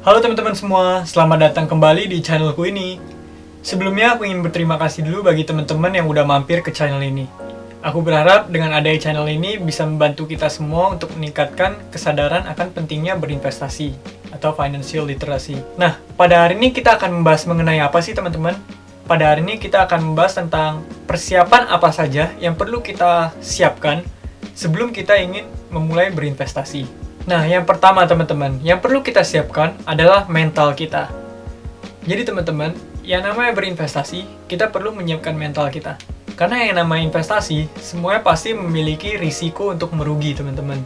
Halo teman-teman semua, selamat datang kembali di channelku ini. Sebelumnya aku ingin berterima kasih dulu bagi teman-teman yang udah mampir ke channel ini. Aku berharap dengan adanya channel ini bisa membantu kita semua untuk meningkatkan kesadaran akan pentingnya berinvestasi atau financial literacy. Nah, pada hari ini kita akan membahas mengenai apa sih teman-teman? Pada hari ini kita akan membahas tentang persiapan apa saja yang perlu kita siapkan sebelum kita ingin memulai berinvestasi. Nah, yang pertama teman-teman, yang perlu kita siapkan adalah mental kita. Jadi teman-teman, yang namanya berinvestasi, kita perlu menyiapkan mental kita. Karena yang namanya investasi, semuanya pasti memiliki risiko untuk merugi teman-teman.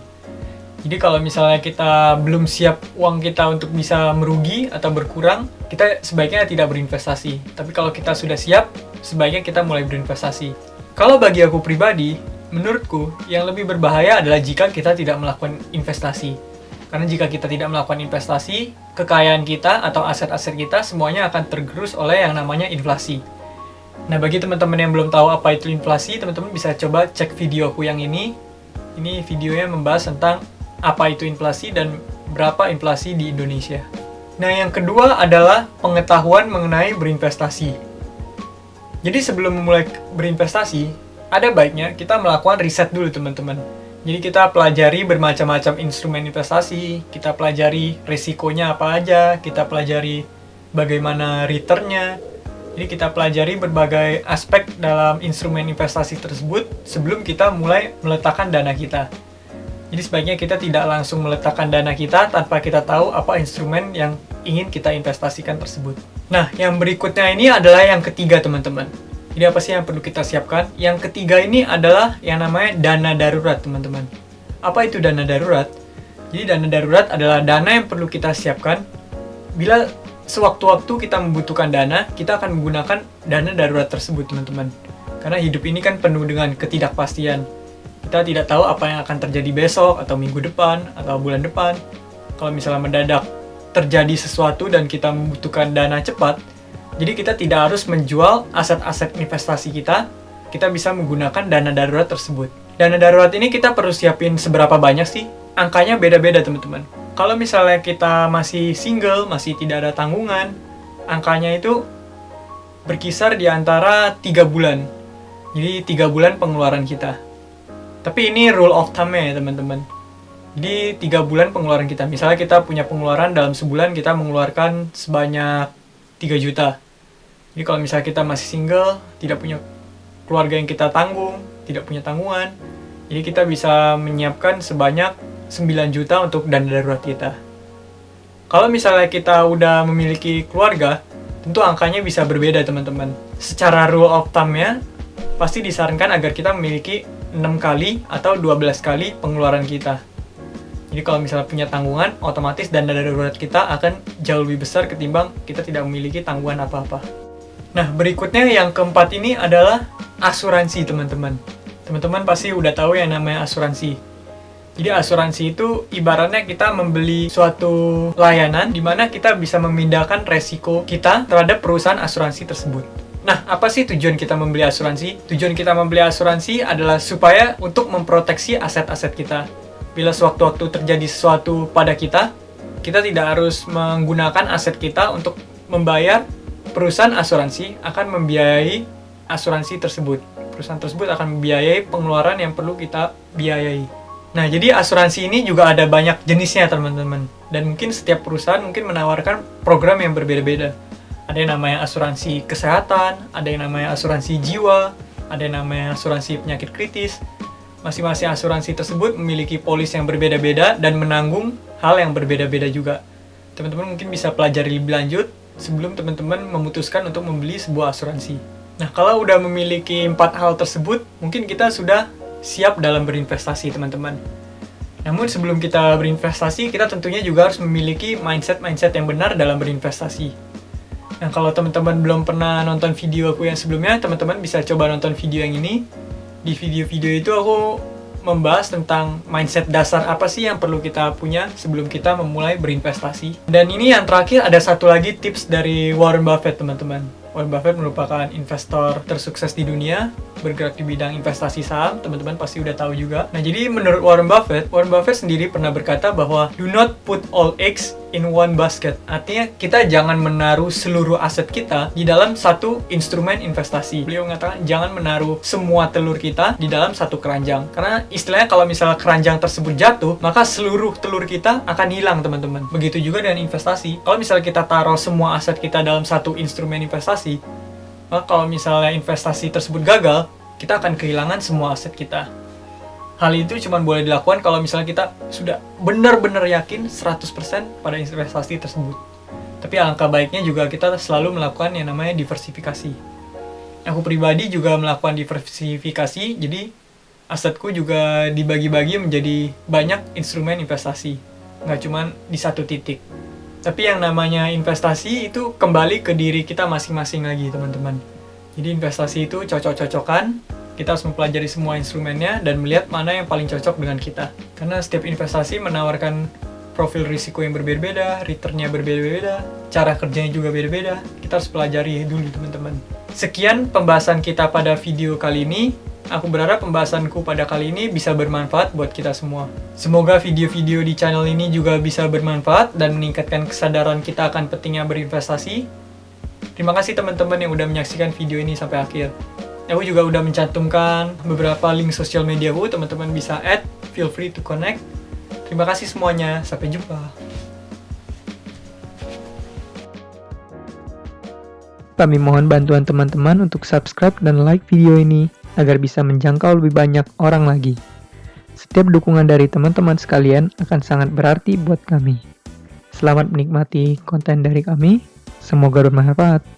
Jadi kalau misalnya kita belum siap uang kita untuk bisa merugi atau berkurang, kita sebaiknya tidak berinvestasi. Tapi kalau kita sudah siap, sebaiknya kita mulai berinvestasi. Kalau bagi aku pribadi, menurutku, yang lebih berbahaya adalah jika kita tidak melakukan investasi. Karena jika kita tidak melakukan investasi, kekayaan kita atau aset-aset kita semuanya akan tergerus oleh yang namanya inflasi. Nah, bagi teman-teman yang belum tahu apa itu inflasi, teman-teman bisa coba cek videoku yang ini. Ini videonya membahas tentang apa itu inflasi dan berapa inflasi di Indonesia. Nah, yang kedua adalah pengetahuan mengenai berinvestasi. Jadi sebelum memulai berinvestasi, ada baiknya kita melakukan riset dulu teman-teman. Jadi kita pelajari bermacam-macam instrumen investasi, kita pelajari risikonya apa aja, kita pelajari bagaimana returnnya. Jadi kita pelajari berbagai aspek dalam instrumen investasi tersebut sebelum kita mulai meletakkan dana kita. Jadi sebaiknya kita tidak langsung meletakkan dana kita tanpa kita tahu apa instrumen yang ingin kita investasikan tersebut. Nah, yang berikutnya ini adalah yang ketiga teman-teman. Jadi apa sih yang perlu kita siapkan? Yang ketiga ini adalah yang namanya dana darurat, teman-teman. Apa itu dana darurat? Jadi dana darurat adalah dana yang perlu kita siapkan bila sewaktu-waktu kita membutuhkan dana, kita akan menggunakan dana darurat tersebut, teman-teman. Karena hidup ini kan penuh dengan ketidakpastian. Kita tidak tahu apa yang akan terjadi besok, atau minggu depan, atau bulan depan. Kalau misalnya mendadak terjadi sesuatu dan kita membutuhkan dana cepat, jadi kita tidak harus menjual aset-aset investasi kita bisa menggunakan dana darurat tersebut. Dana darurat ini kita perlu siapin seberapa banyak sih? Angkanya beda-beda teman-teman. Kalau misalnya kita masih single, masih tidak ada tanggungan, angkanya itu berkisar di antara 3 bulan. Jadi 3 bulan pengeluaran kita. Tapi ini rule of thumb ya teman-teman. Jadi 3 bulan pengeluaran kita. Misalnya kita punya pengeluaran dalam sebulan kita mengeluarkan sebanyak 3 juta. Jadi kalau misalnya kita masih single, tidak punya keluarga yang kita tanggung, tidak punya tanggungan, jadi kita bisa menyiapkan sebanyak 9 juta untuk dana darurat kita. Kalau misalnya kita udah memiliki keluarga, tentu angkanya bisa berbeda teman-teman. Secara rule of thumb-nya, pasti disarankan agar kita memiliki 6 kali atau 12 kali pengeluaran kita. Jadi kalau misalnya punya tanggungan, otomatis dana darurat kita akan jauh lebih besar ketimbang kita tidak memiliki tanggungan apa-apa. Nah, berikutnya yang keempat ini adalah asuransi, teman-teman. Teman-teman pasti udah tahu yang namanya asuransi. Jadi asuransi itu ibaratnya kita membeli suatu layanan di mana kita bisa memindahkan resiko kita terhadap perusahaan asuransi tersebut. Nah, apa sih tujuan kita membeli asuransi? Tujuan kita membeli asuransi adalah supaya untuk memproteksi aset-aset kita. Bila sewaktu-waktu terjadi sesuatu pada kita tidak harus menggunakan aset kita untuk membayar. Perusahaan asuransi akan membiayai asuransi tersebut. Perusahaan tersebut akan membiayai pengeluaran yang perlu kita biayai. Nah, jadi asuransi ini juga ada banyak jenisnya, teman-teman. Dan mungkin setiap perusahaan mungkin menawarkan program yang berbeda-beda. Ada yang namanya asuransi kesehatan, ada yang namanya asuransi jiwa, ada yang namanya asuransi penyakit kritis. Masing-masing asuransi tersebut memiliki polis yang berbeda-beda dan menanggung hal yang berbeda-beda juga. Teman-teman mungkin bisa pelajari lebih lanjut sebelum teman-teman memutuskan untuk membeli sebuah asuransi. Nah, kalau udah memiliki 4 hal tersebut, mungkin kita sudah siap dalam berinvestasi, teman-teman. Namun sebelum kita berinvestasi, kita tentunya juga harus memiliki mindset yang benar dalam berinvestasi. Nah, kalau teman-teman belum pernah nonton video aku yang sebelumnya, teman-teman bisa coba nonton video yang ini. Di video-video itu aku membahas tentang mindset dasar apa sih yang perlu kita punya sebelum kita memulai berinvestasi. Dan ini yang terakhir, ada satu lagi tips dari Warren Buffett, teman-teman. Warren Buffett merupakan investor tersukses di dunia, bergerak di bidang investasi saham, teman-teman pasti udah tahu juga. Nah, jadi menurut Warren Buffett sendiri pernah berkata bahwa do not put all eggs in one basket. Artinya kita jangan menaruh seluruh aset kita di dalam satu instrumen investasi. Beliau mengatakan jangan menaruh semua telur kita di dalam satu keranjang. Karena istilahnya kalau misalnya keranjang tersebut jatuh, maka seluruh telur kita akan hilang, teman-teman. Begitu juga dengan investasi. Kalau misalnya kita taruh semua aset kita dalam satu instrumen investasi, maka kalau misalnya investasi tersebut gagal, kita akan kehilangan semua aset kita. Hal itu cuma boleh dilakukan kalau misalnya kita sudah benar-benar yakin 100% pada investasi tersebut. Tapi alangkah baiknya juga kita selalu melakukan yang namanya diversifikasi. Aku pribadi juga melakukan diversifikasi, jadi asetku juga dibagi-bagi menjadi banyak instrumen investasi. Nggak cuma di satu titik. Tapi yang namanya investasi itu kembali ke diri kita masing-masing lagi, teman-teman. Jadi investasi itu cocok-cocokan. Kita harus mempelajari semua instrumennya dan melihat mana yang paling cocok dengan kita. Karena setiap investasi menawarkan profil risiko yang berbeda-beda, returnnya berbeda-beda, cara kerjanya juga beda-beda. Kita harus pelajari dulu, teman-teman. Sekian pembahasan kita pada video kali ini. Aku berharap pembahasanku pada kali ini bisa bermanfaat buat kita semua. Semoga video-video di channel ini juga bisa bermanfaat dan meningkatkan kesadaran kita akan pentingnya berinvestasi. Terima kasih teman-teman yang udah menyaksikan video ini sampai akhir. Aku juga udah mencantumkan beberapa link sosial mediaku, teman-teman bisa add, feel free to connect. Terima kasih semuanya, sampai jumpa. Kami mohon bantuan teman-teman untuk subscribe dan like video ini agar bisa menjangkau lebih banyak orang lagi. Setiap dukungan dari teman-teman sekalian akan sangat berarti buat kami. Selamat menikmati konten dari kami, semoga bermanfaat.